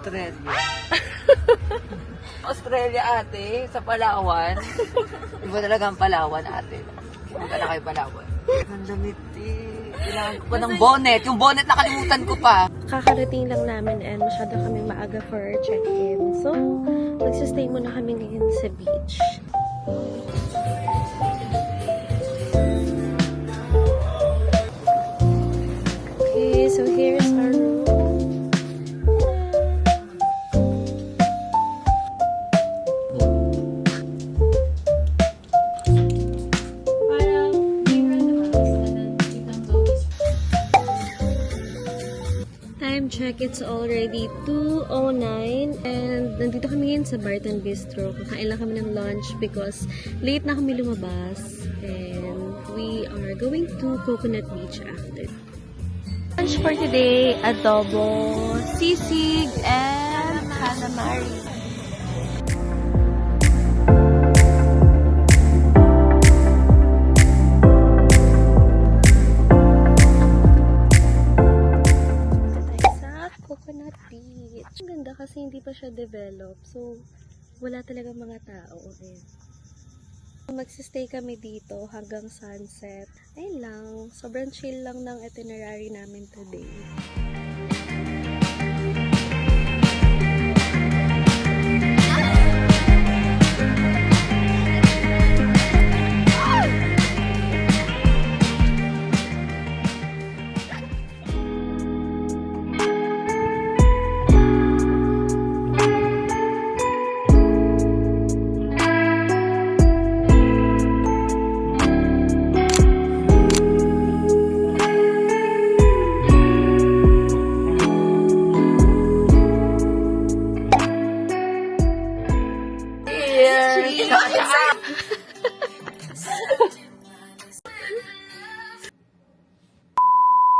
Australia. Australia, ate, sa Palawan. Iba talaga ang Palawan, ate. Punta na kayo Palawan. Ang damit, eh. Kailangan ko pa ng bonnet. Yung bonnet nakalimutan ko pa. Kakarating lang namin and masyado kami maaga for our check-in. So, magsistay muna kami ngayon sa beach. Okay, so here's our room. Time check, it's already 2:09 and nandito kami ngayon sa Barton Bistro. Kakain lang kami ng lunch because late na kami lumabas and we are going to Coconut Beach after. Lunch for today, adobo, sisig, and calamari. Coconut Beach. Ang ganda kasi hindi pa siya develop. So, wala talaga mga tao. Eh. Magsistay kami dito hanggang sunset. Ayun lang. Sobrang chill lang ng itinerary namin today.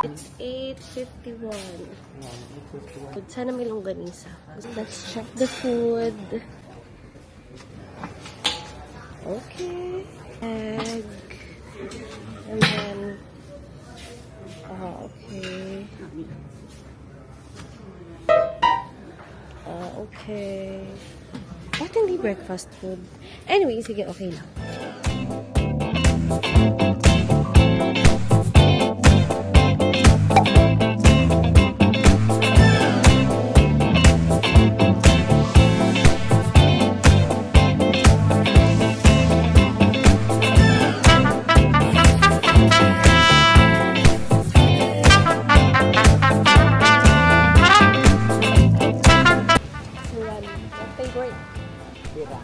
It's 8:51. Sana may longganisa. Let's check the food. Okay. Egg. And then, okay. Okay. Bakit hindi breakfast food? Anyway, sige, okay lang. Favorite. Diba?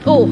Oh!